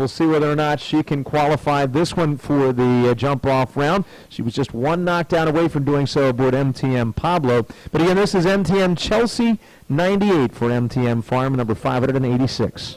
we'll see whether or not she can qualify this one for the jump-off round. She was just one knockdown away from doing so aboard MTM Pablo. But again, this is MTM Chelsea 98 for MTM Farm, number 586.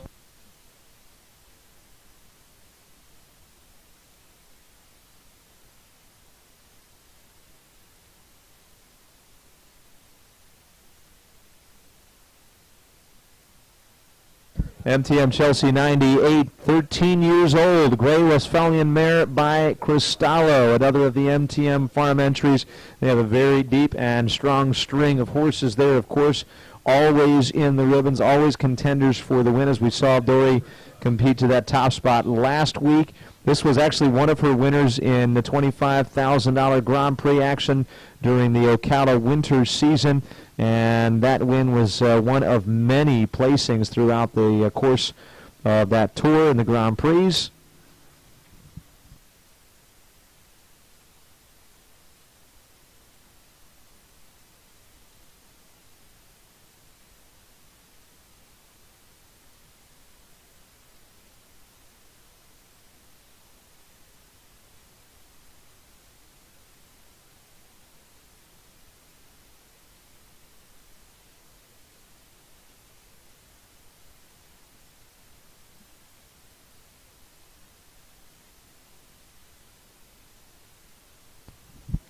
MTM Chelsea 98, 13 years old, Gray Westphalian mare by Cristallo, another of the MTM Farm entries. They have a very deep and strong string of horses there, of course, always in the ribbons, always contenders for the win, as we saw Dory compete to that top spot last week. This was actually one of her winners in the $25,000 Grand Prix action during the Ocala winter season, and that win was one of many placings throughout the course of that tour in the Grand Prix.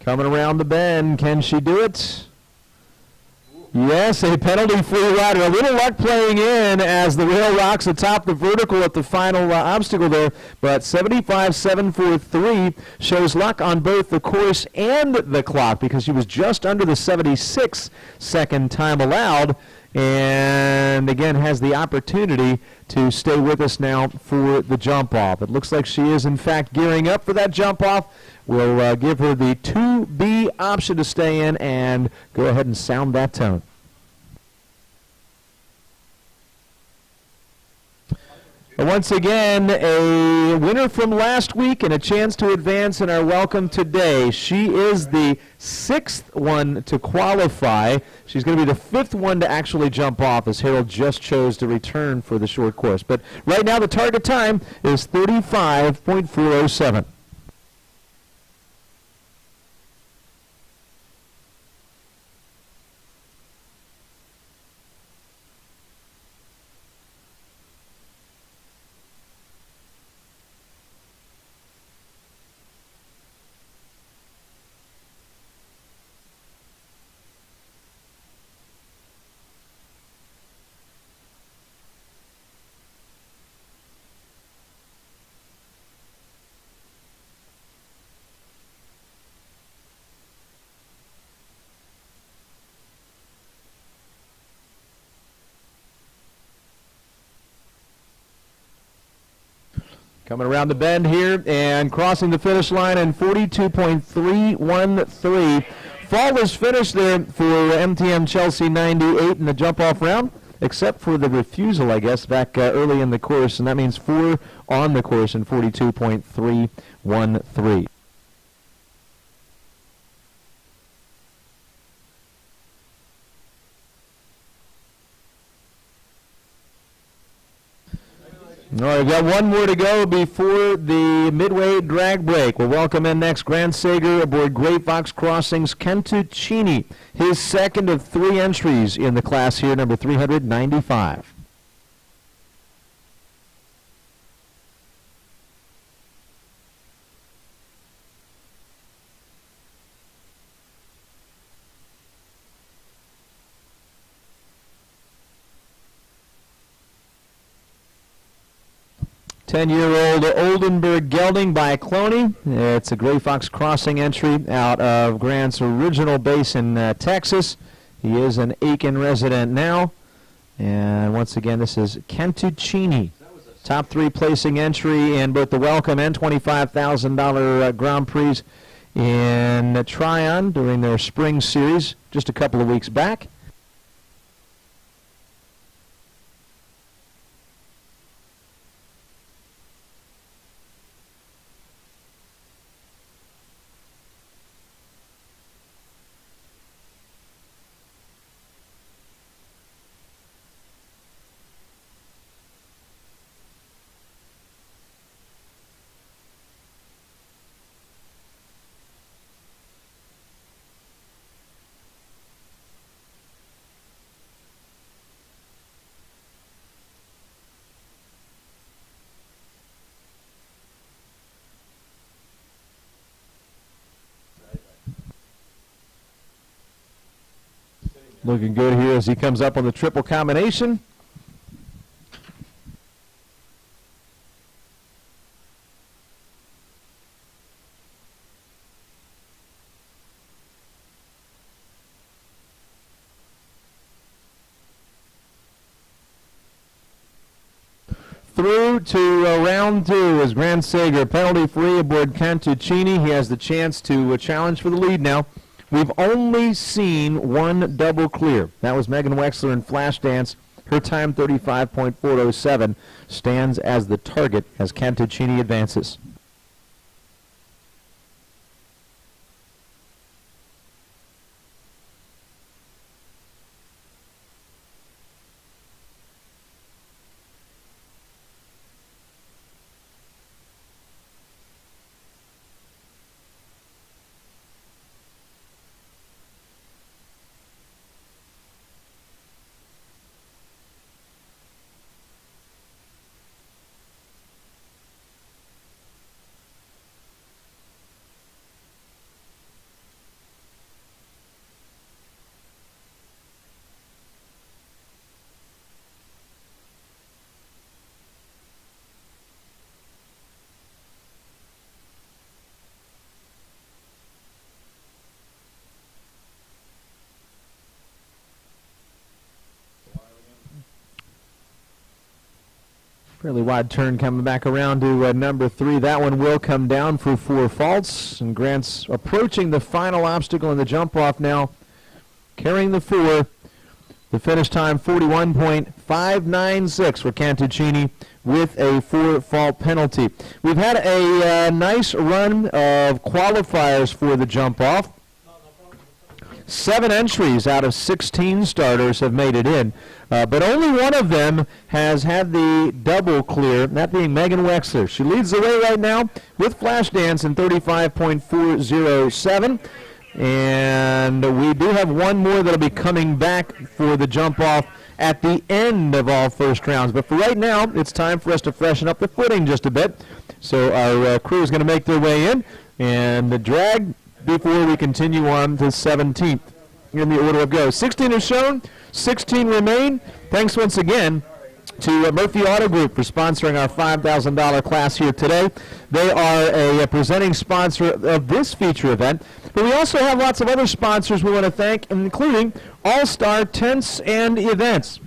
Coming around the bend, can she do it? Yes, a penalty-free rider. A little luck playing in as the rail rocks atop the vertical at the final obstacle there, but 75.743 shows luck on both the course and the clock because she was just under the 76-second time allowed, and again has the opportunity to stay with us now for the jump-off. It looks like she is, in fact, gearing up for that jump-off. We'll give her the 2B option to stay in and go ahead and sound that tone. Once again, a winner from last week and a chance to advance in our welcome today. She is the 6th one to qualify. She's going to be the 5th one to actually jump off, as Harold just chose to return for the short course. But right now the target time is 35.407. Coming around the bend here and crossing the finish line in 42.313. Flawless finish there for MTM Chelsea 98 in the jump-off round, except for the refusal, I guess, back early in the course, and that means 4 on the course in 42.313. All right, we've got one more to go before the midway drag break. We'll welcome in next Grant Sager aboard Gray Fox Crossings, Kentuccini, his second of 3 entries in the class here, number 395. 10-year-old Oldenburg Gelding by Cloney. It's a Gray Fox Crossing entry out of Grant's original base in Texas. He is an Aiken resident now. And once again, this is Kentuccini. Top 3 placing entry in both the Welcome and $25,000 Grand Prix in Tryon during their spring series just a couple of weeks back. Looking good here as he comes up on the triple combination. Through to round two as Grant Sager, penalty free aboard Cantuccini. He has the chance to challenge for the lead now. We've only seen one double clear. That was Megan Wexler in Flash Dance. Her time 35.407 stands as the target as Cantuccini advances. Fairly wide turn coming back around to number 3. That one will come down for 4 faults. And Grant's approaching the final obstacle in the jump off now, carrying the 4. The finish time 41.596 for Cantuccini with a 4-fault penalty. We've had a nice run of qualifiers for the jump off. 7 entries out of 16 starters have made it in, but only one of them has had the double clear, that being Megan Wexler. She leads the way right now with Flash Dance in 35.407, and we do have one more that'll be coming back for the jump off at the end of all first rounds. But for right now, it's time for us to freshen up the footing just a bit. So our crew is going to make their way in, and the drag before we continue on to 17th in the order of go. 16 are shown, 16 remain. Thanks once again to Murphy Auto Group for sponsoring our $5,000 class here today. They are a presenting sponsor of this feature event, but we also have lots of other sponsors we want to thank, including All-Star Tents and Events.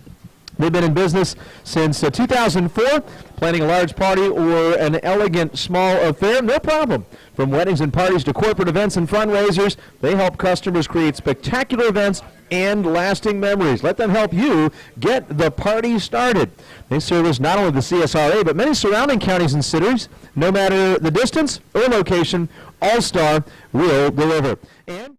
They've been in business since 2004, planning a large party or an elegant small affair, no problem. From weddings and parties to corporate events and fundraisers, they help customers create spectacular events and lasting memories. Let them help you get the party started. They service not only the CSRA, but many surrounding counties and cities. No matter the distance or location, All-Star will deliver. And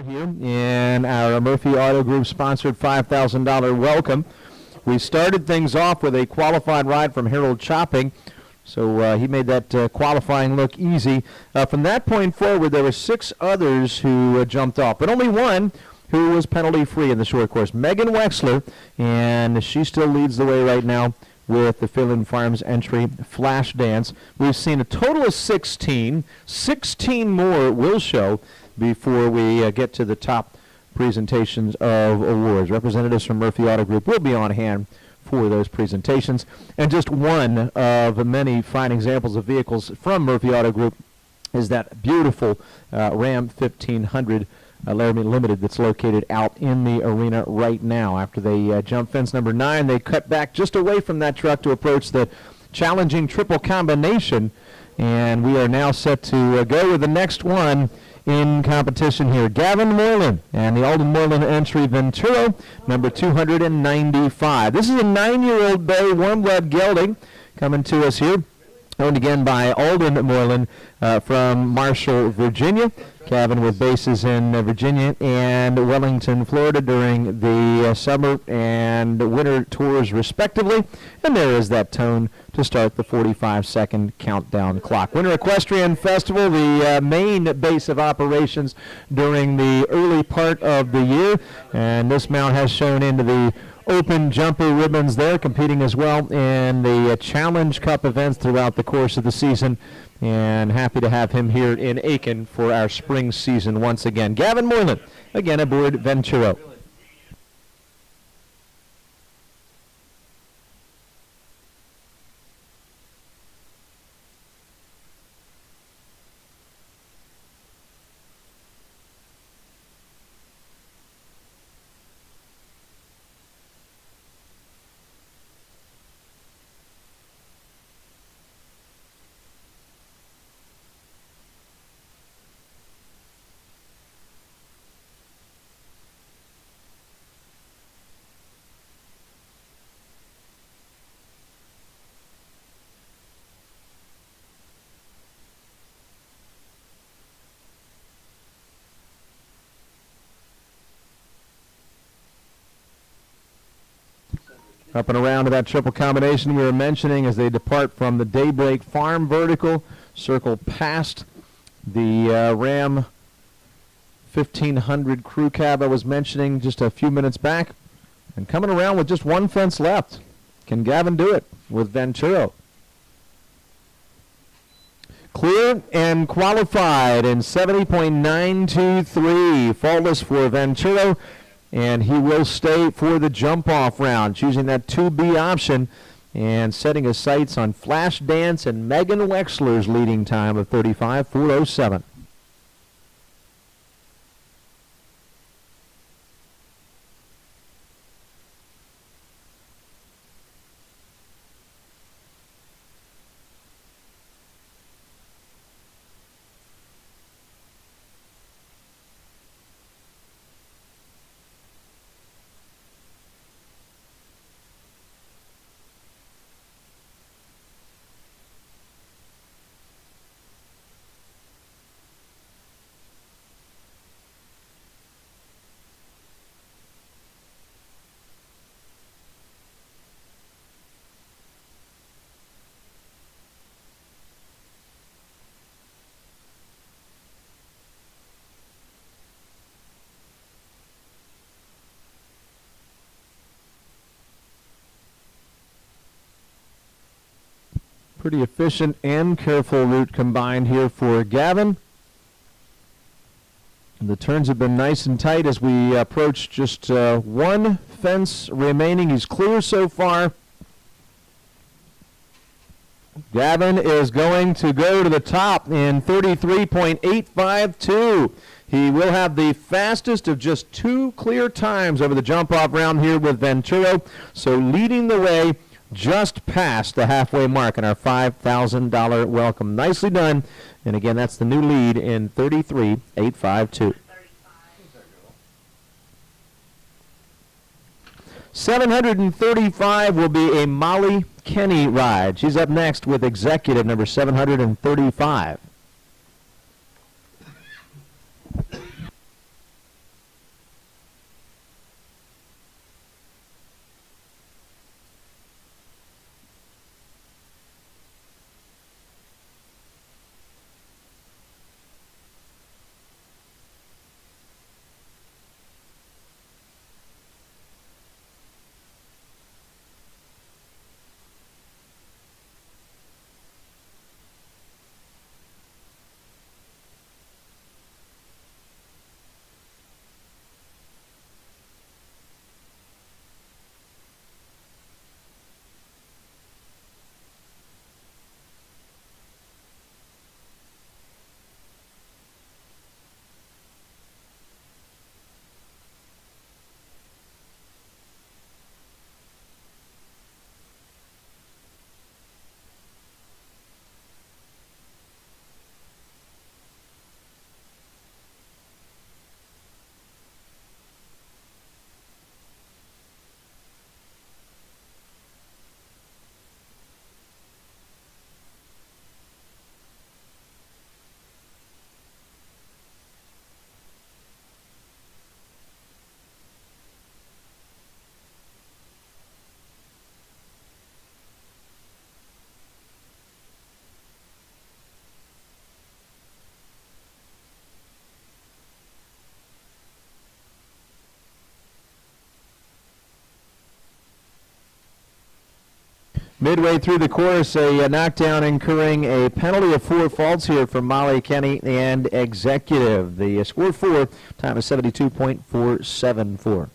Here in our Murphy Auto Group sponsored $5,000 welcome. We started things off with a qualified ride from Harold Chopping, so he made that qualifying look easy. From that point forward, there were 6 others who jumped off, but only one who was penalty-free in the short course, Megan Wexler, and she still leads the way right now with the Finland Farms entry, Flash Dance. We've seen a total of 16. 16 more will show before we get to the top presentations of awards. Representatives from Murphy Auto Group will be on hand for those presentations. And just one of many fine examples of vehicles from Murphy Auto Group is that beautiful Ram 1500 Laramie Limited that's located out in the arena right now. After they jump fence number 9, they cut back just away from that truck to approach the challenging triple combination. And we are now set to go with the next one in competition here. Gavin Moreland and the Alden Moreland entry Venturo, number 295. This is a 9-year-old bay, warm blood gelding, coming to us here. Owned again by Alden Moreland from Marshall, Virginia. Gavin with bases in Virginia and Wellington, Florida during the summer and winter tours respectively. And there is that tone to start the 45-second countdown clock. Winter Equestrian Festival, the main base of operations during the early part of the year. And this mount has shown into the open jumper ribbons there, competing as well in the Challenge Cup events throughout the course of the season. And happy to have him here in Aiken for our spring season once again. Gavin Moreland, again aboard Venturo. Up and around to that triple combination we were mentioning as they depart from the Daybreak Farm vertical, circle past the Ram 1500 crew cab I was mentioning just a few minutes back, and coming around with just one fence left. Can Gavin do it with Venturo? Clear and qualified in 70.923, faultless for Venturo. And he will stay for the jump-off round, choosing that 2B option and setting his sights on Flash Dance and Megan Wexler's leading time of 35.407. Pretty efficient and careful route combined here for Gavin. The turns have been nice and tight as we approach just one fence remaining. He's clear so far. Gavin is going to go to the top in 33.852. He will have the fastest of just 2 clear times over the jump-off round here with Venturo. So leading the way just past the halfway mark in our $5,000 welcome. Nicely done. And again, that's the new lead in 33.852. 735 will be a Molly Kenny ride. She's up next with executive number 735. Midway through the course, a knockdown incurring a penalty of 4 faults here from Molly, Kenny, and Executive. The score 4, time is 72.474.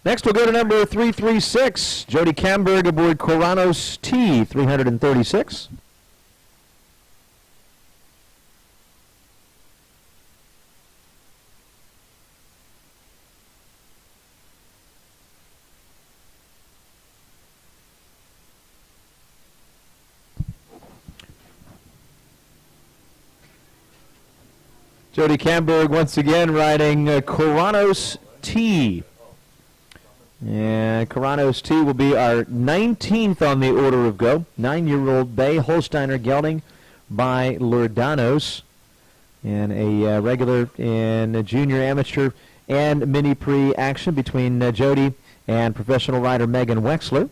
Next, we'll go to number 336, Jody Camberg aboard Coranos T, 336. Jody Camberg once again riding Coranos T. And Coranos T will be our 19th on the order of go. 9-year-old bay Holsteiner gelding by Lourdanos. And a regular in junior, amateur, and mini pre action between Jody and professional rider Megan Wexler.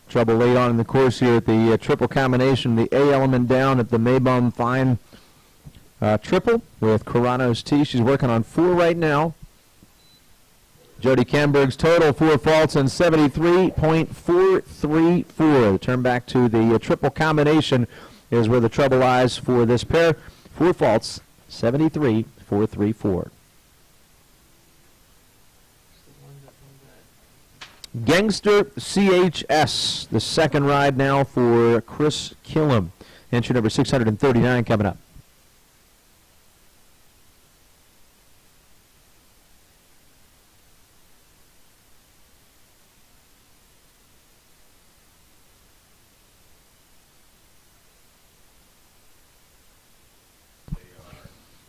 Trouble late on in the course here at the triple combination. The A element down at the Maybum Fine triple with Coranos T. She's working on 4 right now. Jody Camberg's total 4 faults and 73.434. The turn back to the triple combination is where the trouble lies for this pair. 4 faults, 73.434. Gangster CHS, the second ride now for Chris Killam. Entry number 639 coming up.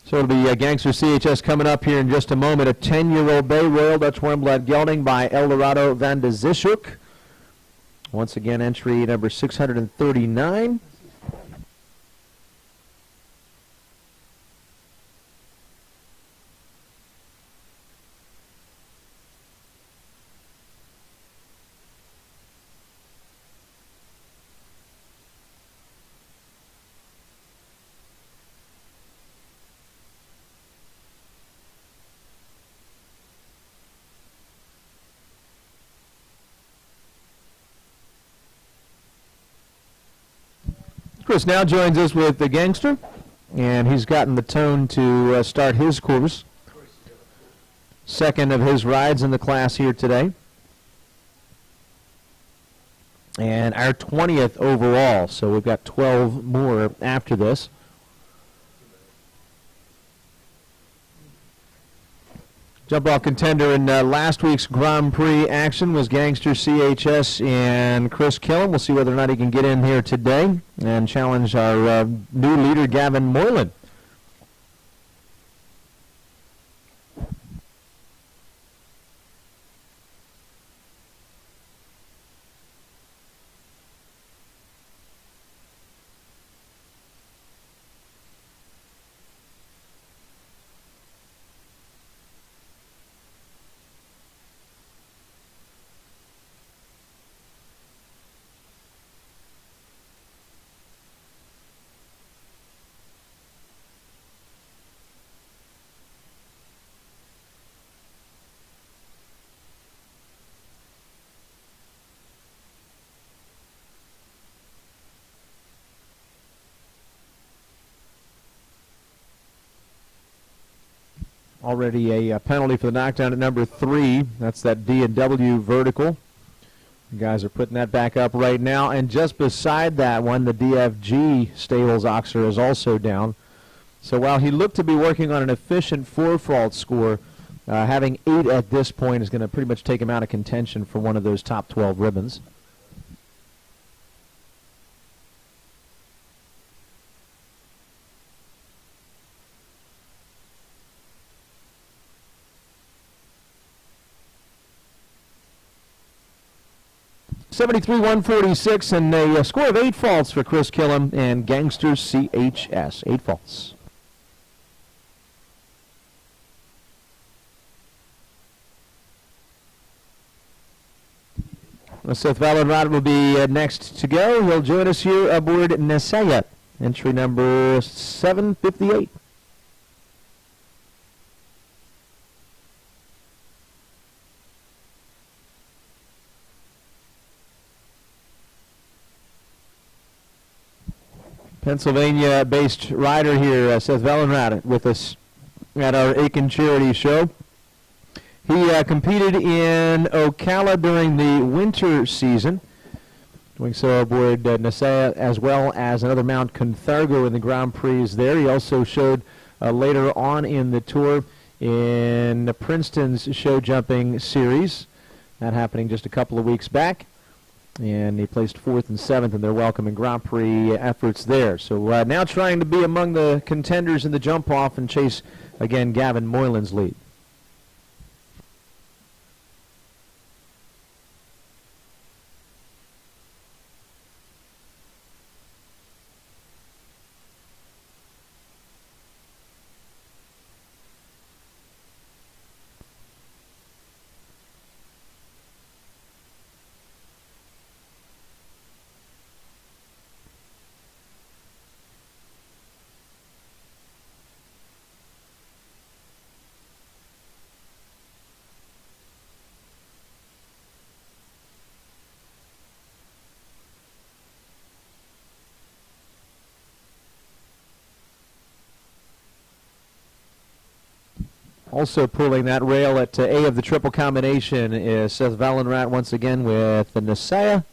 So it'll be Gangster CHS coming up here in just a moment. A 10-year-old bay Royal Dutch Warmblood gelding by Eldorado van de Zishuk. Once again, entry number 639. Chris now joins us with the Gangster, and he's gotten the tone to start his course. Second of his rides in the class here today. And our 20th overall, so we've got 12 more after this. Jump-off contender in last week's Grand Prix action was Gangster CHS and Chris Killam. We'll see whether or not he can get in here today and challenge our new leader, Gavin Moylan. Already a penalty for the knockdown at number 3. That's that D&W vertical. You guys are putting that back up right now. And just beside that one, the DFG Stables oxer is also down. So while he looked to be working on an efficient 4-fault score, having 8 at this point is going to pretty much take him out of contention for one of those top 12 ribbons. $73,146 and a score of 8 faults for Chris Killam and Gangsters CHS. 8 faults. Seth Valenrod will be next to go. He'll join us here aboard Nesaya, entry number 758. Pennsylvania-based rider here, Seth Valenrod, with us at our Aiken Charity Show. He competed in Ocala during the winter season, doing so aboard Nesaya as well as another Mount Conthargo in the Grand Prix there. He also showed later on in the tour in Princeton's show jumping series, that happening just a couple of weeks back. And he placed 4th and 7th in their welcome and Grand Prix efforts there. So now trying to be among the contenders in the jump-off and chase, again, Gavin Moylan's lead. Also pulling that rail at A of the triple combination is Seth Valenrod once again with the Nesaya.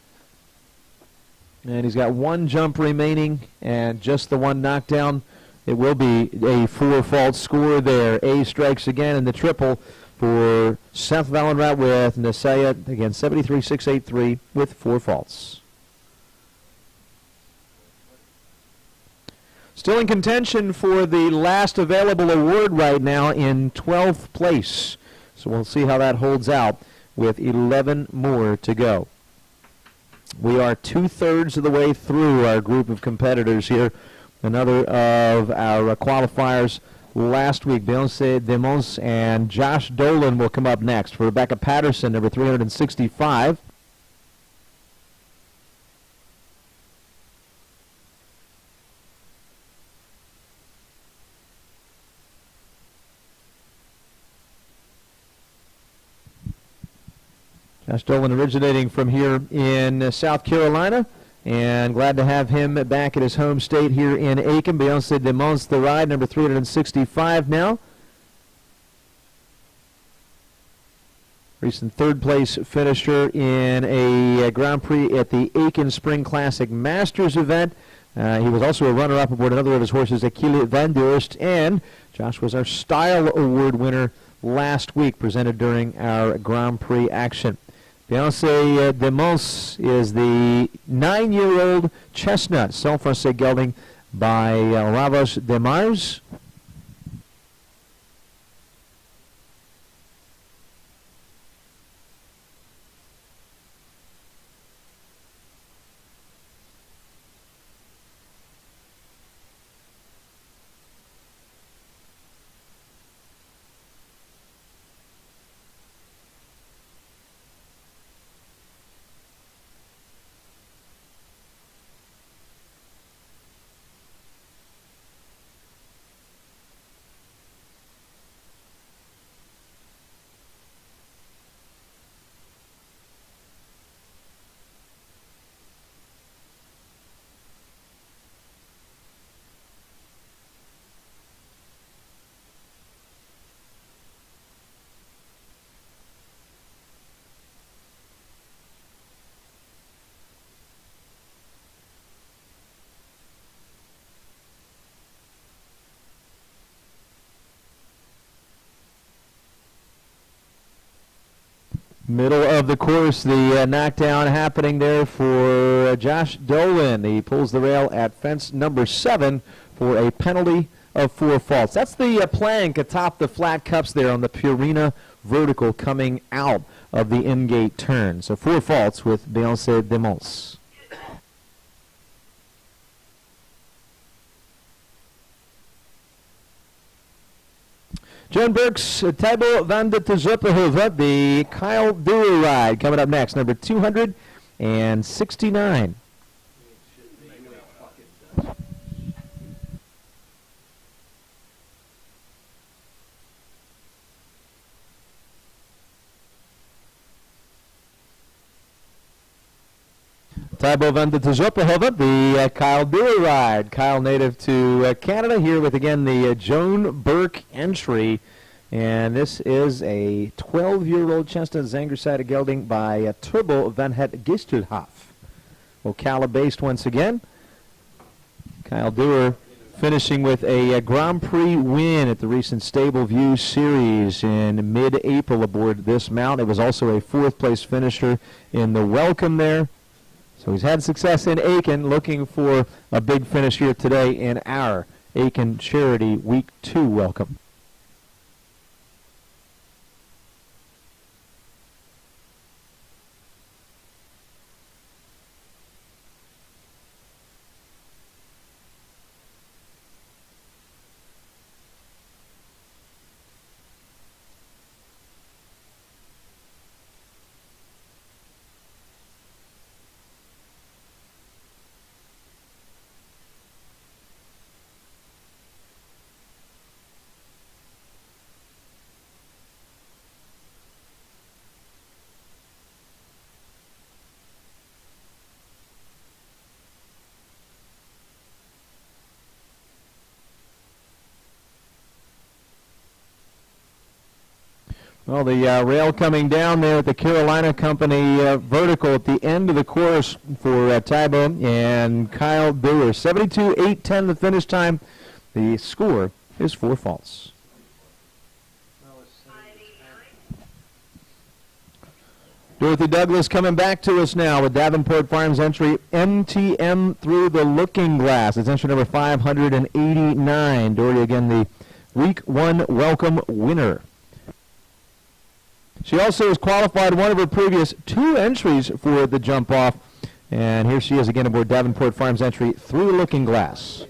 And he's got 1 jump remaining and just the 1 knockdown. It will be a 4-fault score there. A strikes again in the triple for Seth Valenrod with Nesaya. Again, 73,683 with 4 faults. Still in contention for the last available award right now in 12th place. So we'll see how that holds out with 11 more to go. We are 2/3 of the way through our group of competitors here. Another of our qualifiers last week, Beyoncé Demons and Josh Dolan will come up next for Rebecca Patterson, number 365. Josh Dolan originating from here in South Carolina, and glad to have him back at his home state here in Aiken. Beyoncé Demons, the ride, number 365 now. Recent 3rd place finisher in a Grand Prix at the Aiken Spring Classic Masters event. He was also a runner-up aboard another of his horses, Achille Van Durst, and Josh was our Style Award winner last week, presented during our Grand Prix action. Beyoncé Demons is the 9-year-old chestnut, Saint-Français gelding by Ravos Demars. Middle of the course, the knockdown happening there for Josh Dolan. He pulls the rail at fence number 7 for a penalty of 4 faults. That's the plank atop the flat cups there on the Purina vertical coming out of the in-gate turn. So 4 faults with Beyoncé Demons. John Burke's Thibaut van de Tezuppehoeve, the Kyle Dewey ride coming up next, number 269. Thibaut van de Tezuppehoeve, the Kyle Dewey ride. Kyle native to Canada, here with again the Joan Burke entry. And this is a 12-year-old Chestnut Zangerside gelding by Turbo van het Gisterhof. Ocala-based once again. Kyle Dewey finishing with a Grand Prix win at the recent Stable View Series in mid-April aboard this mount. It was also a 4th-place finisher in the Welcome there. So he's had success in Aiken, looking for a big finish here today in our Aiken Charity Week 2 Welcome. Well, the rail coming down there at the Carolina Company vertical at the end of the course for Thibaut and Kyle Dewey. 72-8-10 the finish time. The score is 4 faults. Dorothy Douglas coming back to us now with Davenport Farms entry MTM Through the Looking Glass. It's entry number 589. Dorothy again the Week 1 Welcome winner. She also has qualified one of her previous 2 entries for the jump off. And here she is again aboard Davenport Farms entry Through the Looking Glass.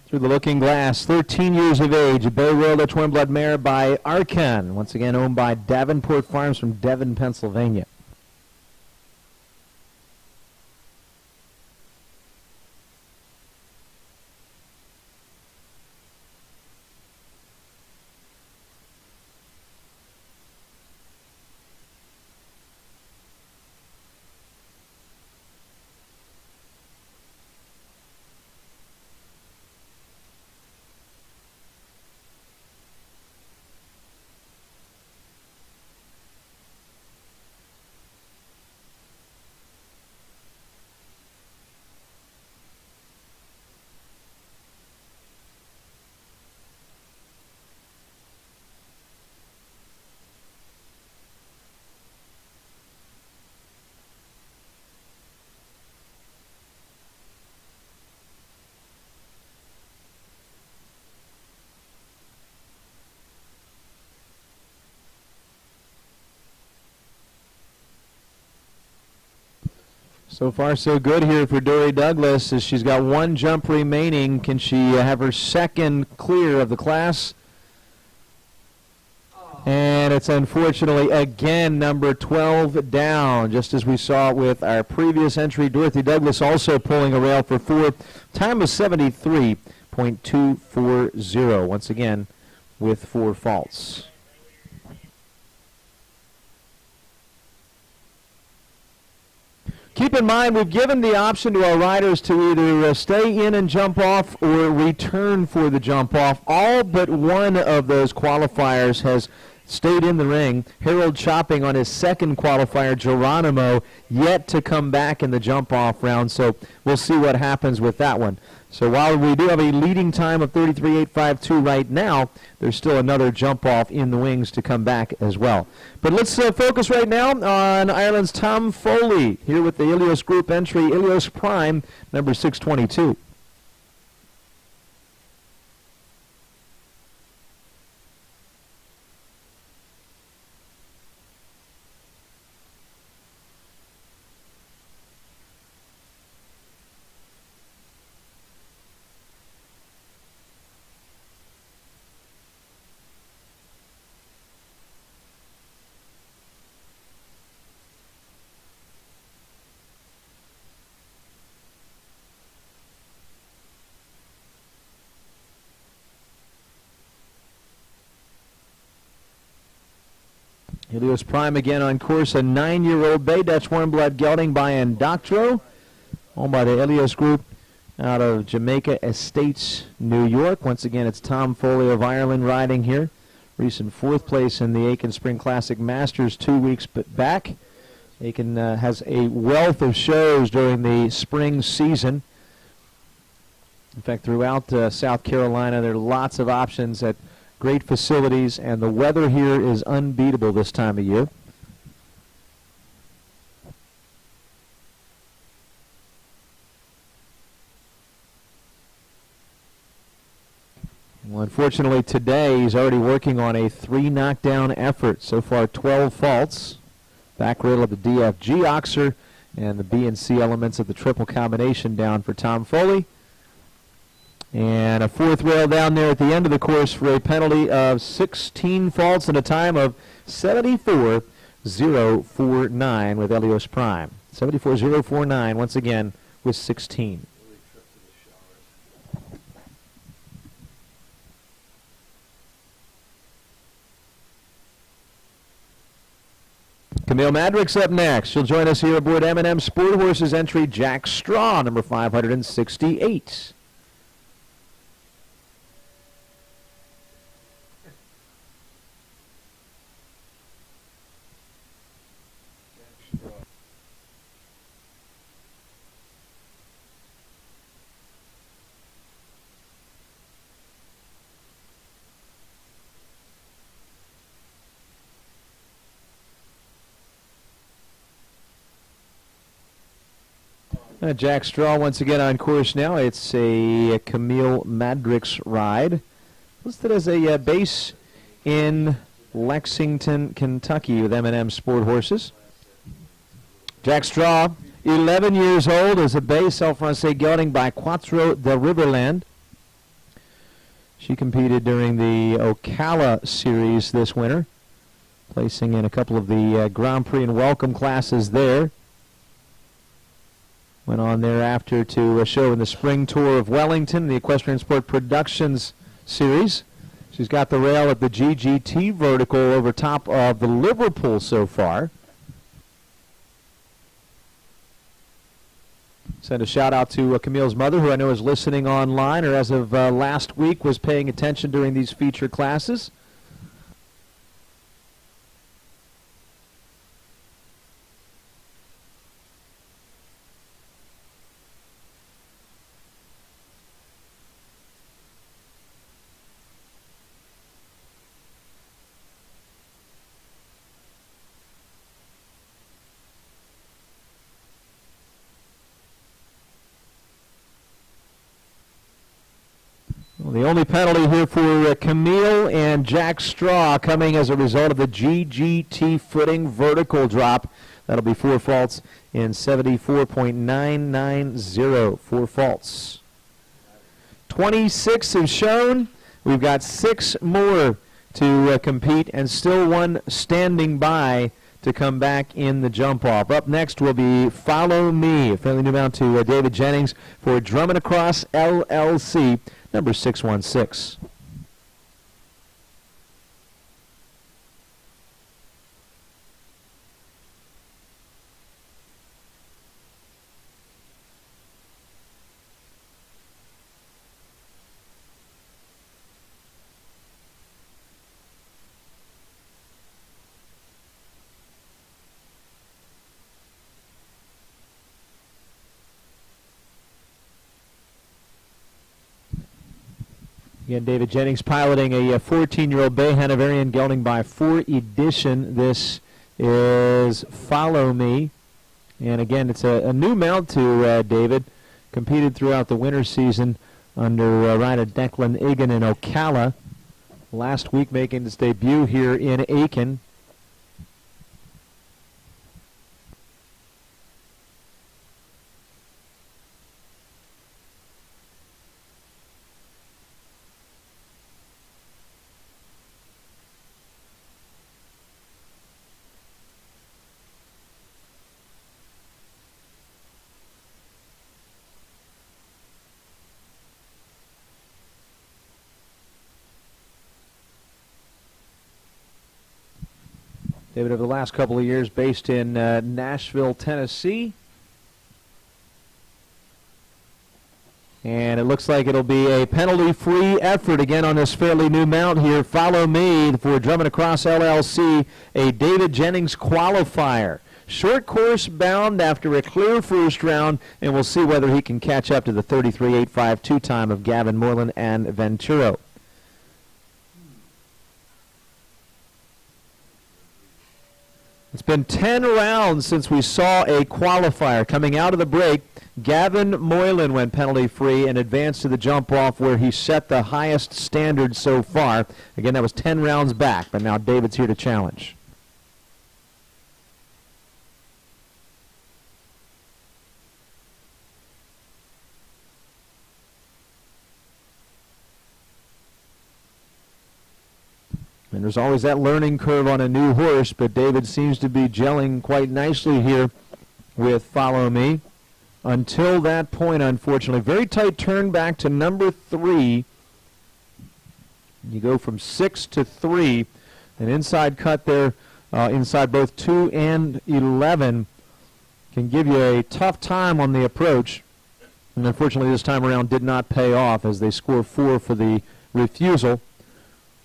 Through the Looking Glass, 13 years of age, a Bay Royal Twin Blood mare by Aiken, once again owned by Davenport Farms from Devon, Pennsylvania. So far, so good here for Dory Douglas as she's got 1 jump remaining. Can she have her second clear of the class? And it's unfortunately again number 12 down, just as we saw with our previous entry. Dorothy Douglas also pulling a rail for 4. Time of 73.240, once again with 4 faults. Keep in mind, we've given the option to our riders to either stay in and jump off or return for the jump off. All but one of those qualifiers has stayed in the ring. Harold Chopping on his second qualifier, Geronimo, yet to come back in the jump off round. So we'll see what happens with that one. So while we do have a leading time of 33.852 right now, there's still another jump off in the wings to come back as well. But let's focus right now on Ireland's Tom Foley here with the Ilios Group entry, Ilios Prime, number 622. Ilios Prime again on course, a 9-year-old bay, Dutch warm blood gelding by Endoctro, owned by the Ilios Group out of Jamaica Estates, New York. Once again, it's Tom Foley of Ireland riding here. Recent 4th place in the Aiken Spring Classic Masters 2 weeks back. Aiken has a wealth of shows during the spring season. In fact, throughout South Carolina, there are lots of options at great facilities, and the weather here is unbeatable this time of year. Well, unfortunately, today he's already working on a 3 knockdown effort. So far, 12 faults. Back rail of the DFG Oxer and the B and C elements of the triple combination down for Tom Foley. And a 4th rail down there at the end of the course for a penalty of 16 faults and a time of 74.049 with Ilios Prime. 74.049 once again with 16. Camille Madrick's up next. She'll join us here aboard M&M Sport Horses entry Jack Straw, number 568. Jack Straw once again on course now. It's a Camille Madrick's ride. Listed as a base in Lexington, Kentucky with M&M Sport Horses. Jack Straw, 11 years old, is a base Self-Francais gelding by Quattro de Riverland. She competed during the Ocala Series this winter, placing in a couple of the Grand Prix and Welcome classes there. Went on thereafter to a show in the Spring Tour of Wellington, the Equestrian Sport Productions Series. She's got the rail at the GGT vertical over top of the Liverpool so far. Send a shout out to Camille's mother, who I know is listening online, or as of last week was paying attention during these feature classes. Well, the only penalty here for Camille and Jack Straw coming as a result of the GGT footing vertical drop. That'll be 4 faults in 74.990. 4 faults. 26 have shown. We've got 6 more to compete, and still 1 standing by to come back in the jump off. Up next will be Follow Me, a friendly new mount to David Jennings for Drummond Across LLC, number 616. Again, David Jennings piloting a 14-year-old bay Hanoverian gelding by 4 edition. This is Follow Me. And again, it's a new mount to David. Competed throughout the winter season under rider Declan Aiken in Ocala. Last week making his debut here in Aiken. David, over the last couple of years, based in Nashville, Tennessee. And it looks like it'll be a penalty-free effort again on this fairly new mount here. Follow Me for Drummond Across LLC, a David Jennings qualifier. Short course bound after a clear first round, and we'll see whether he can catch up to the 33.852 time of Gavin Moreland and Venturo. It's been 10 rounds since we saw a qualifier. Coming out of the break, Gavin Moylan went penalty-free and advanced to the jump-off where he set the highest standard so far. Again, that was 10 rounds back, but now David's here to challenge. And there's always that learning curve on a new horse, but David seems to be gelling quite nicely here with Follow Me. Until that point, unfortunately. Very tight turn back to number 3. You go from 6 to 3. An inside cut there, inside both 2 and 11, can give you a tough time on the approach. And unfortunately, this time around did not pay off as they score 4 for the refusal.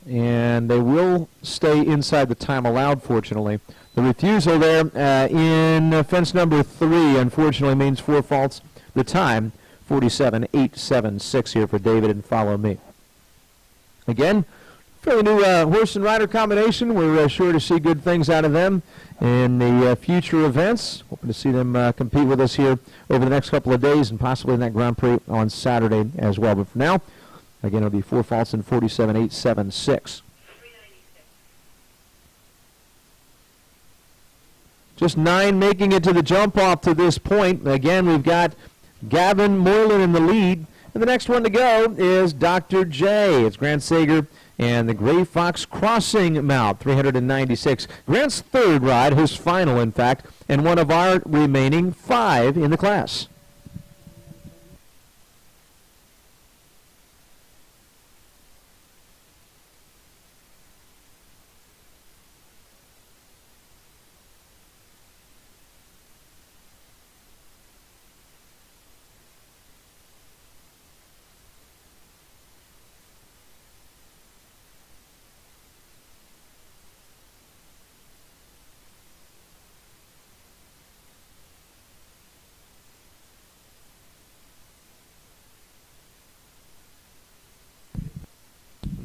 And they will stay inside the time allowed, fortunately. The refusal there in fence number 3, unfortunately, means 4 faults. The time, 47.876 here for David and Follow Me. Again, fairly new horse and rider combination. We're sure to see good things out of them in the future events. Hoping to see them compete with us here over the next couple of days and possibly in that Grand Prix on Saturday as well. But for now, again, it'll be 4 faults and 47.876. Just 9 making it to the jump off to this point. Again, we've got Gavin Moylan in the lead. And the next one to go is Dr. J. It's Grant Sager and the Gray Fox Crossing mount, 396. Grant's third ride, his final, in fact, and one of our remaining 5 in the class.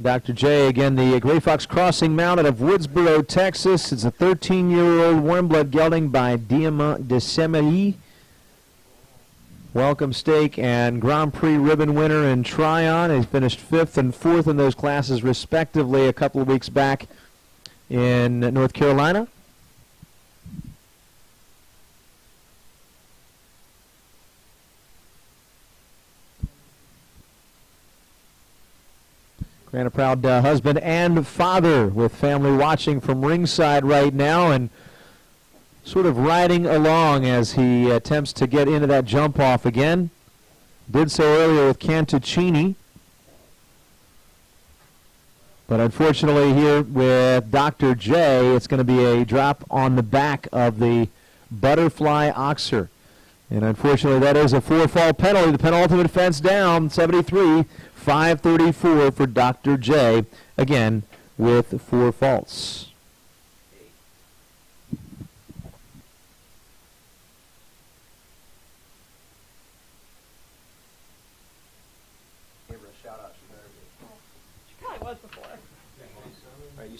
Dr. J, again, the Gray Fox Crossing mount out of Woodsboro, Texas. It's a 13-year-old warm blood gelding by Diamant de Semery. Welcome Stake and Grand Prix ribbon winner in Tryon. He finished 5th and 4th in those classes, respectively, a couple of weeks back in North Carolina. Grant, a proud husband and father with family watching from ringside right now and sort of riding along as he attempts to get into that jump off again. Did so earlier with Cantuccini. But unfortunately here with Dr. J, it's going to be a drop on the back of the Butterfly Oxer. And unfortunately that is a 4-fault penalty. The penultimate fence down, 73-534 for Dr. J, again with 4 faults.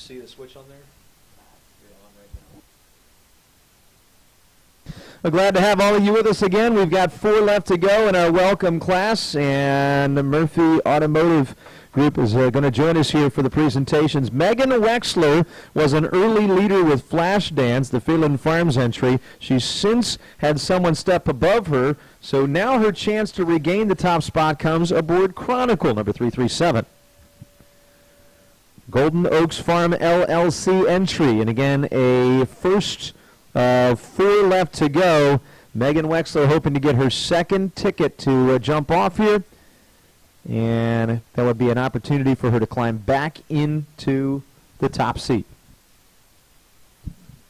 see the switch on there? You're on right now. Well, glad to have all of you with us again. We've got 4 left to go in our welcome class, and the Murphy Automotive Group is going to join us here for the presentations. Megan Wexler was an early leader with Flash Dance, the Phelan Farms entry. She's since had someone step above her, so now her chance to regain the top spot comes aboard Chronicle, number 337. Golden Oaks Farm LLC entry, and again a first 4 left to go. Megan Wexler hoping to get her second ticket to jump off here, and that would be an opportunity for her to climb back into the top seat.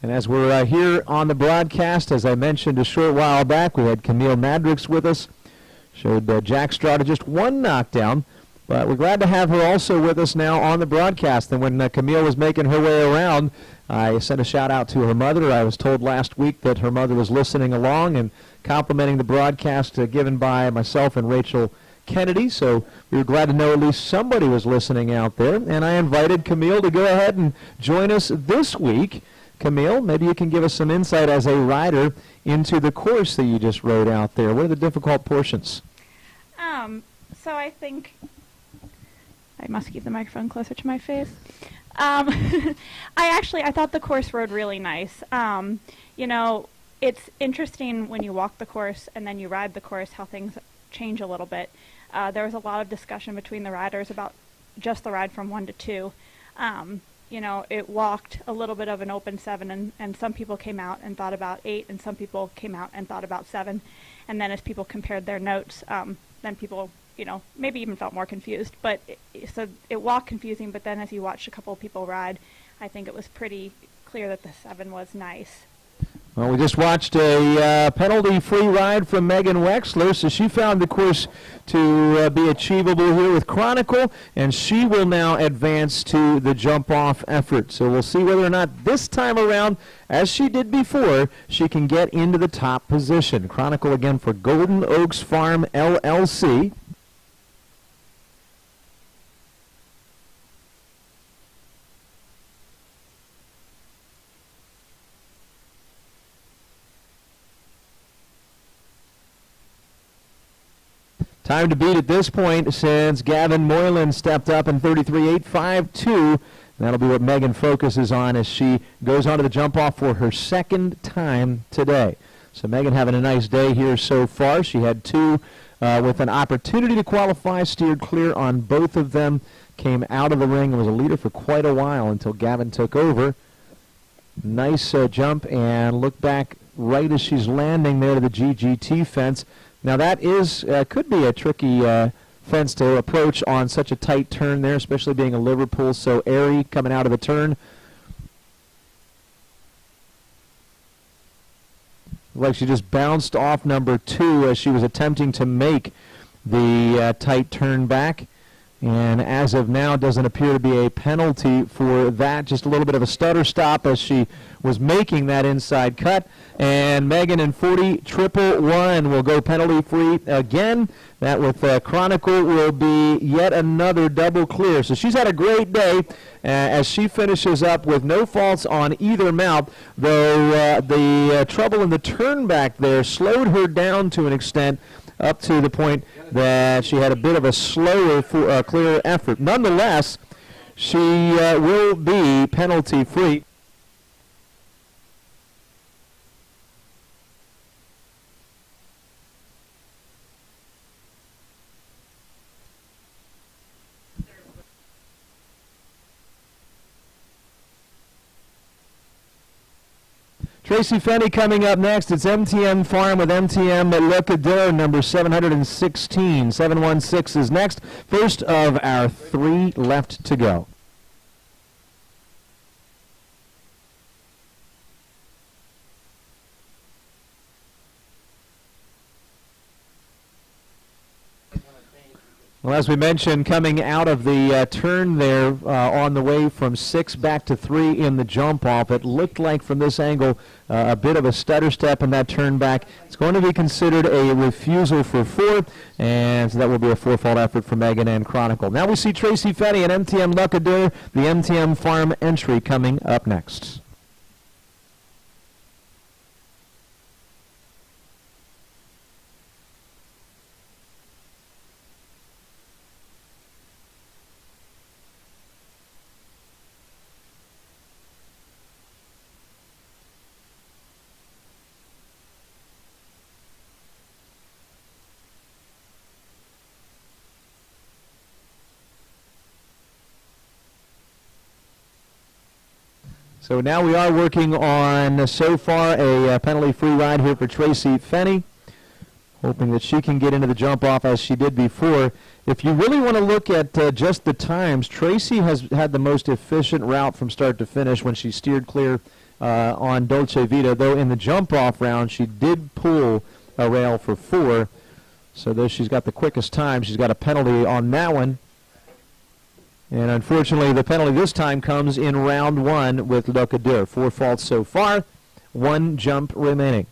And as we're here on the broadcast, as I mentioned a short while back, we had Camille Madrix with us. Showed Jack Strata just 1 knockdown, but we're glad to have her also with us now on the broadcast. And when Camille was making her way around, I sent a shout out to her mother. I was told last week that her mother was listening along and complimenting the broadcast given by myself and Rachel Kennedy, so we were glad to know at least somebody was listening out there. And I invited Camille to go ahead and join us this week. Camille, maybe you can give us some insight as a rider into the course that you just rode out there. What are the difficult portions? So I think I must keep the microphone closer to my face. I thought the course rode really nice. You know, it's interesting when you walk the course and then you ride the course how things change a little bit. There was a lot of discussion between the riders about just the ride from 1 to 2. You know, it walked a little bit of an open 7, and some people came out and thought about 8, and some people came out and thought about 7. And then as people compared their notes, then people, you know, maybe even felt more confused. But so it walked confusing, but then as you watched a couple of people ride, I think it was pretty clear that the 7 was nice. Well, we just watched a penalty-free ride from Megan Wexler, so she found the course to be achievable here with Chronicle, and she will now advance to the jump-off effort. So we'll see whether or not this time around, as she did before, she can get into the top position. Chronicle again for Golden Oaks Farm LLC. Time to beat at this point since Gavin Moylan stepped up in 33.852. That'll be what Megan focuses on as she goes on to the jump-off for her second time today. So Megan having a nice day here so far. She had 2 with an opportunity to qualify, steered clear on both of them, came out of the ring and was a leader for quite a while until Gavin took over. Nice jump, and look back right as she's landing there to the GGT fence. Now that is could be a tricky fence to approach on such a tight turn there, especially being a Liverpool so airy coming out of the turn. Like she just bounced off number 2 as she was attempting to make the tight turn back. And as of now, doesn't appear to be a penalty for that. Just a little bit of a stutter stop as she was making that inside cut. And Megan in 40.111 will go penalty-free again. That with Chronicle will be yet another double clear. So she's had a great day as she finishes up with no faults on either mount, though the trouble in the turn back there slowed her down to an extent, up to the point that she had a bit of a slower clear effort. Nonetheless, she will be penalty-free. Tracy Fenney coming up next. It's MTM Farm with MTM Locadero, number 716. 716 is next. First of our 3 left to go. Well, as we mentioned, coming out of the turn there on the way from 6 back to 3 in the jump off, it looked like from this angle a bit of a stutter step in that turn back. It's going to be considered a refusal for 4, and so that will be a 4-fault effort for Megan and Chronicle. Now we see Tracy Fenny and MTM Lucadur, the MTM Farm entry coming up next. So now we are working on, so far, a penalty-free ride here for Tracy Fenny, hoping that she can get into the jump-off as she did before. If you really want to look at just the times, Tracy has had the most efficient route from start to finish when she steered clear on Dolce Vita, though in the jump-off round she did pull a rail for 4. So though she's got the quickest time, she's got a penalty on that one. And unfortunately, the penalty this time comes in round 1 with Lucadur. 4 faults so far, 1 jump remaining.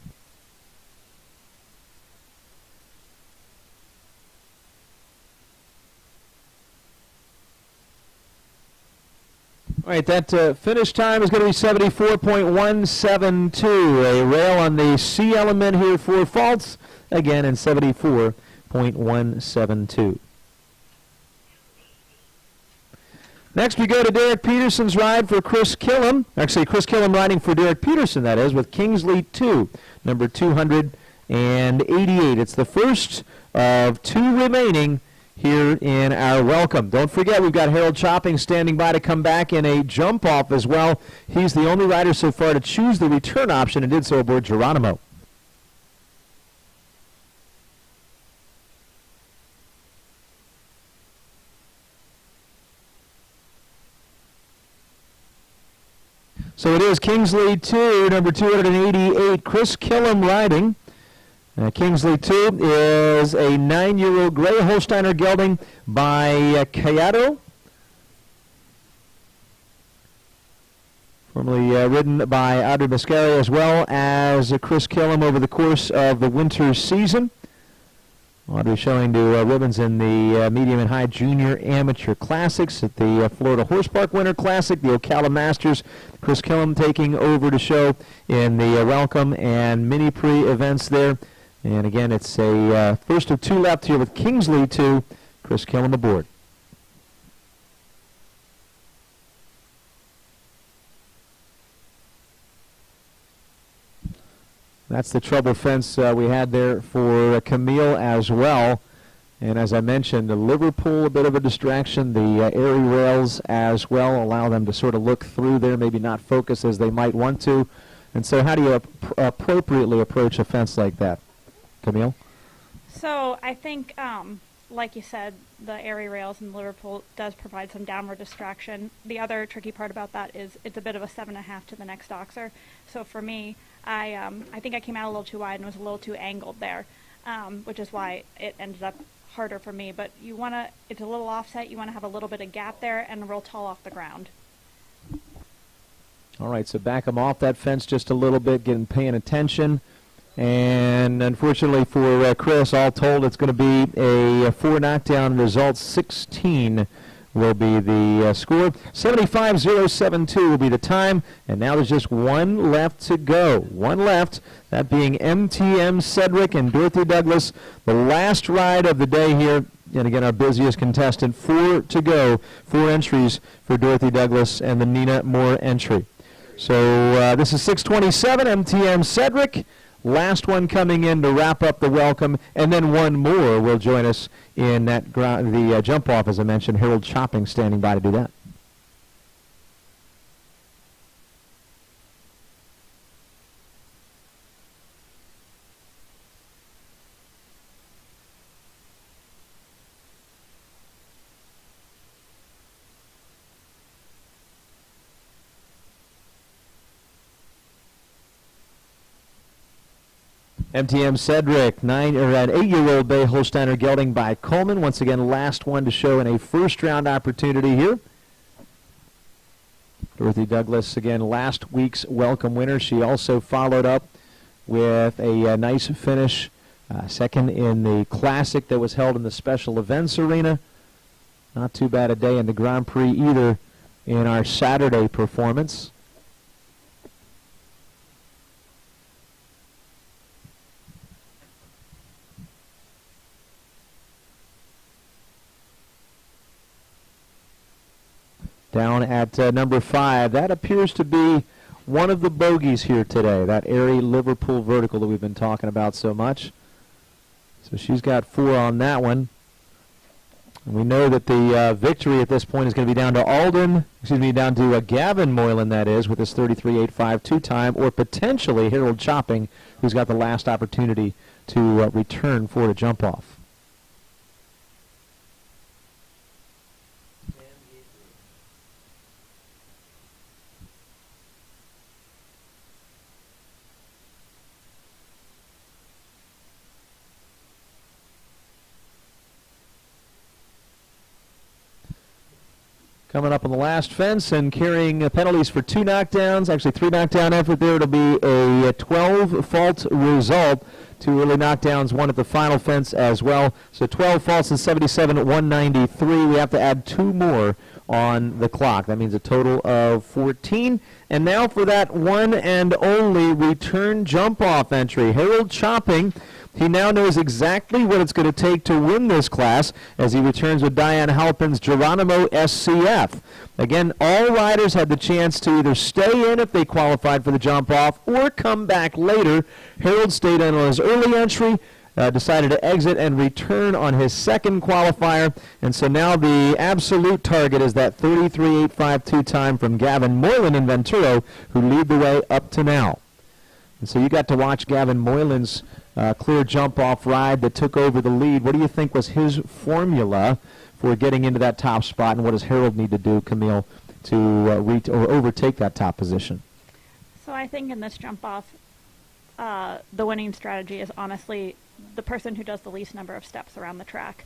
All right, that finish time is going to be 74.172. A rail on the C element here, 4 faults, again in 74.172. Next, we go to Derek Peterson's ride for Chris Killam. Actually, Chris Killam riding for Derek Peterson, that is, with Kingsley 2, number 288. It's the first of 2 remaining here in our welcome. Don't forget, we've got Harold Chopping standing by to come back in a jump-off as well. He's the only rider so far to choose the return option and did so aboard Geronimo. So it is Kingsley 2, number 288, Chris Killam riding. Kingsley 2 is a 9-year-old gray Holsteiner gelding by Kayato, formerly ridden by Audrey Mascari as well as Chris Killam over the course of the winter season. Audrey showing to ribbons in the medium and high junior amateur classics at the Florida Horse Park Winter Classic, the Ocala Masters. Chris Killam taking over to show in the welcome and mini pre events there. And again, it's a first of 2 left here with Kingsley 2, Chris Killam aboard. That's the trouble fence we had there for Camille as well. And as I mentioned, Liverpool, a bit of a distraction. The airy rails as well allow them to sort of look through there, maybe not focus as they might want to. And so how do you appropriately approach a fence like that, Camille? So I think, like you said, the airy rails in Liverpool does provide some downward distraction. The other tricky part about that is it's a bit of a 7.5 to the next doxer. So for me, I think I came out a little too wide and was a little too angled there, which is why it ended up harder for me. But you want to, it's a little offset, you want to have a little bit of gap there and real tall off the ground. All right, so back them off that fence just a little bit, paying attention. And unfortunately for Chris, all told, it's going to be a 4 knockdown result. 16 will be the score. 75.072 will be the time. And now there's just 1 left to go. 1 left, that being MTM Cedric and Dorothy Douglas. The last ride of the day here. And again, our busiest contestant. 4 to go. 4 entries for Dorothy Douglas and the Nina Moore entry. So this is 627, MTM Cedric. Last one coming in to wrap up the welcome, and then 1 more will join us in that the jump-off, as I mentioned. Harold Chopping standing by to do that. MTM Cedric, an 8-year-old bay Holsteiner gelding by Coleman. Once again, last one to show in a first-round opportunity here. Dorothy Douglas, again, last week's welcome winner. She also followed up with a nice finish, second in the Classic that was held in the Special Events Arena. Not too bad a day in the Grand Prix either in our Saturday performance. Down at number 5, that appears to be one of the bogeys here today, that airy Liverpool vertical that we've been talking about so much. So she's got 4 on that one. And we know that the victory at this point is going to be down to down to Gavin Moylan, that is, with his 33.85 time, or potentially Harold Chopping, who's got the last opportunity to return for the jump off. Coming up on the last fence and carrying penalties for 2 knockdowns, actually 3 knockdown effort there. It'll be a 12-fault result. 2 early knockdowns, 1 at the final fence as well. So 12 faults and 77 at 193. We have to add 2 more on the clock. That means a total of 14. And now for that one and only return jump-off entry. Harold Chopping. He now knows exactly what it's going to take to win this class as he returns with Diane Halpin's Geronimo SCF. Again, all riders had the chance to either stay in if they qualified for the jump-off or come back later. Harold stayed in on his early entry, decided to exit and return on his second qualifier. And so now the absolute target is that 33.852 time from Gavin Moylan in Venturo, who lead the way up to now. And so you got to watch Gavin Moylan's clear jump-off ride that took over the lead. What do you think was his formula for getting into that top spot, and what does Harold need to do, Camille, to overtake that top position? So I think in this jump-off, the winning strategy is honestly the person who does the least number of steps around the track.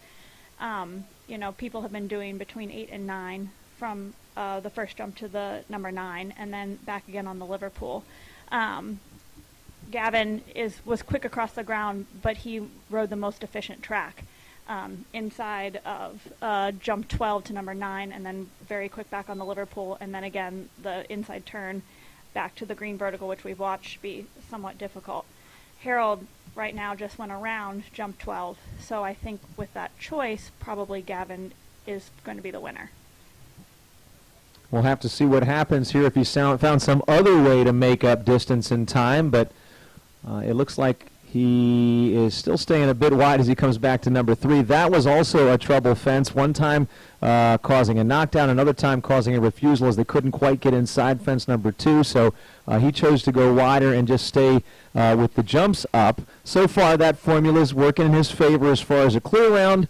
You know, people have been doing between 8 and 9 from the first jump to the number 9, and then back again on the Liverpool. Gavin was quick across the ground, but he rode the most efficient track inside of jump 12 to number 9, and then very quick back on the Liverpool, and then again the inside turn back to the green vertical, which we've watched be somewhat difficult. Harold right now just went around jump 12, so I think with that choice, probably Gavin is going to be the winner. We'll have to see what happens here if he found some other way to make up distance and time, but it looks like he is still staying a bit wide as he comes back to number 3. That was also a trouble fence, one time causing a knockdown, another time causing a refusal as they couldn't quite get inside fence number 2. So he chose to go wider and just stay with the jumps up. So far, that formula is working in his favor as far as a clear round.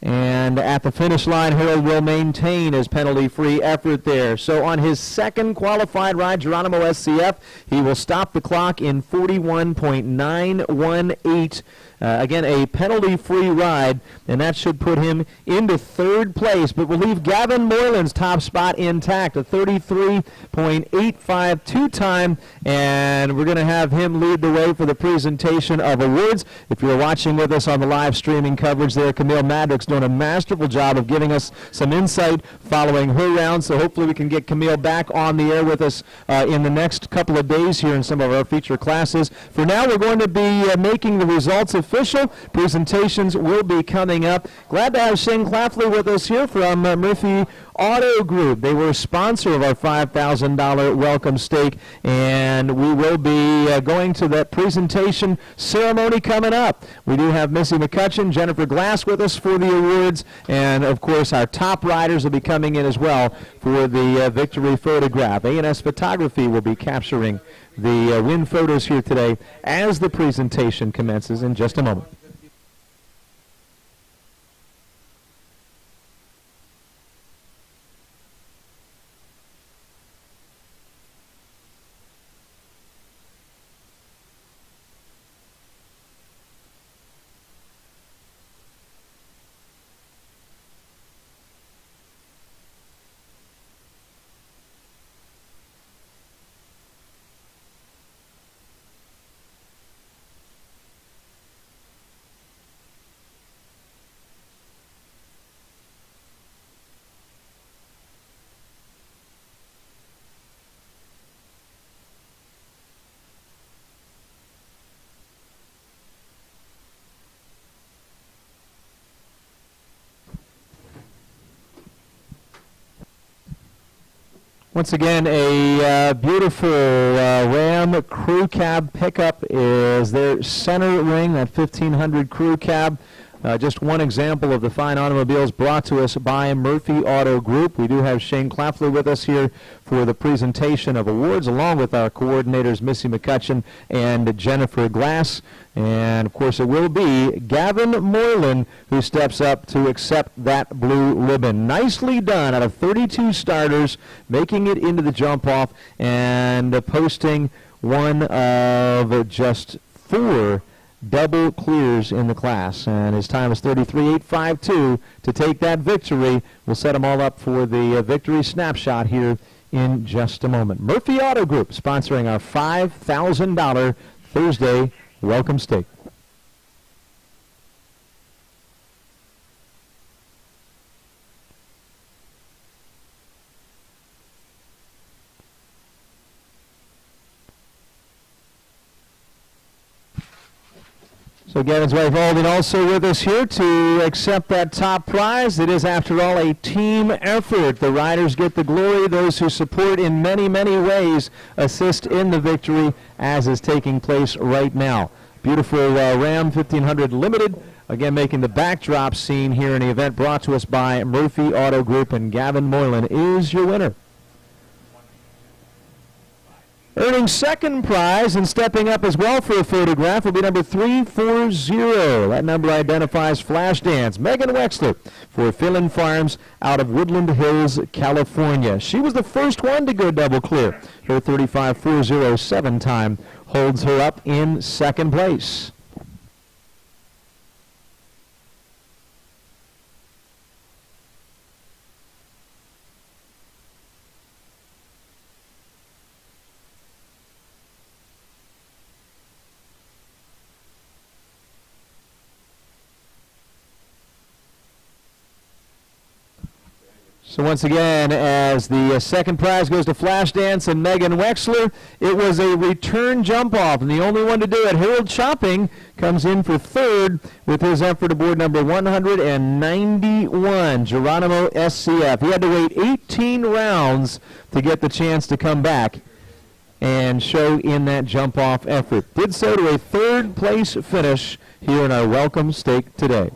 And at the finish line, Harold will maintain his penalty-free effort there. So on his second qualified ride, Geronimo SCF, he will stop the clock in 41.918. Again, a penalty-free ride, and that should put him into 3rd place, but will leave Gavin Moylan's top spot intact, a 33.852 time, and we're going to have him lead the way for the presentation of awards. If you're watching with us on the live streaming coverage there, Camille Maddock's doing a masterful job of giving us some insight following her round, so hopefully we can get Camille back on the air with us in the next couple of days here in some of our feature classes. For now, we're going to be making the results official. Presentations will be coming up. Glad to have Shane Clafley with us here from Murphy Auto Group. They were a sponsor of our $5,000 welcome stake, and we will be going to that presentation ceremony coming up. We do have Missy McCutcheon, Jennifer Glass with us for the awards, and of course our top riders will be coming in as well for the victory photograph. A&S Photography will be capturing the win photos here today as the presentation commences in just a moment. Once again, a beautiful Ram crew cab pickup is their center ring, that 1500 crew cab. Just one example of the fine automobiles brought to us by Murphy Auto Group. We do have Shane Claffler with us here for the presentation of awards, along with our coordinators Missy McCutcheon and Jennifer Glass. And, of course, it will be Gavin Moylan who steps up to accept that blue ribbon. Nicely done out of 32 starters, making it into the jump-off and posting one of just 4 double clears in the class, and his time is 33.852 to take that victory. We'll set them all up for the victory snapshot here in just a moment. Murphy Auto Group sponsoring our $5,000 Thursday welcome steak. So Gavin's wife Alden also with us here to accept that top prize. It is, after all, a team effort. The riders get the glory. Those who support in many, many ways assist in the victory, as is taking place right now. Beautiful Ram 1500 Limited, again making the backdrop scene here in the event, brought to us by Murphy Auto Group, and Gavin Moylan is your winner. Earning second prize and stepping up as well for a photograph will be number 340. That number identifies Flashdance Megan Wexler for Fillin Farms out of Woodland Hills, California. She was the first one to go double clear. Her 35.407 time holds her up in second place. So once again, as the second prize goes to Flashdance and Megan Wexler, it was a return jump-off, and the only one to do it, Harold Chopping, comes in for third with his effort aboard number 191, Geronimo SCF. He had to wait 18 rounds to get the chance to come back and show in that jump-off effort. Did so to a third-place finish here in our welcome stake today.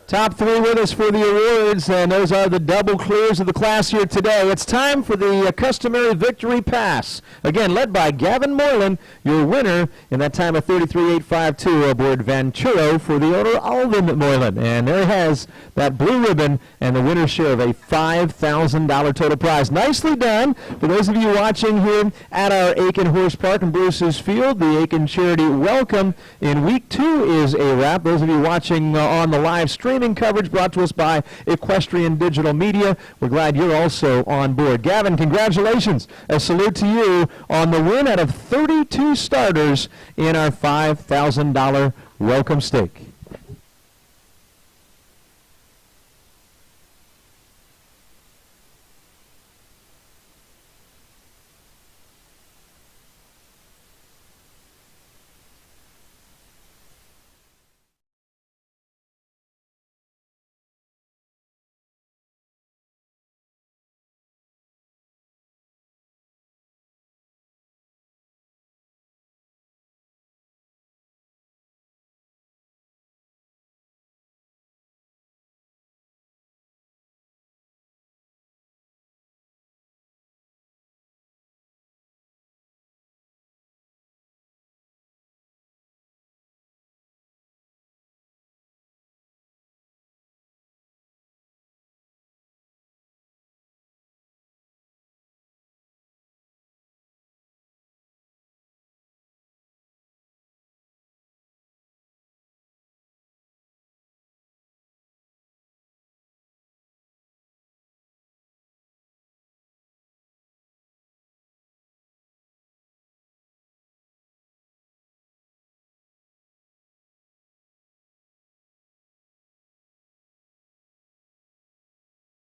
Top 3 with us for the awards, and those are the double clears of the class here today. It's time for the customary victory pass. Again, led by Gavin Moylan, your winner in that time of 33.852 aboard Venturo for the owner Alden Moylan. And there has that blue ribbon and the winner's share of a $5,000 total prize. Nicely done. For those of you watching here at our Aiken Horse Park and Bruce's Field, the Aiken Charity Welcome in Week 2 is a wrap. Those of you watching on the live streaming coverage brought to us by Equestrian Digital Media, we're glad you're also on board. Gavin, congratulations. A salute to you on the win out of 32 starters in our $5,000 welcome stake.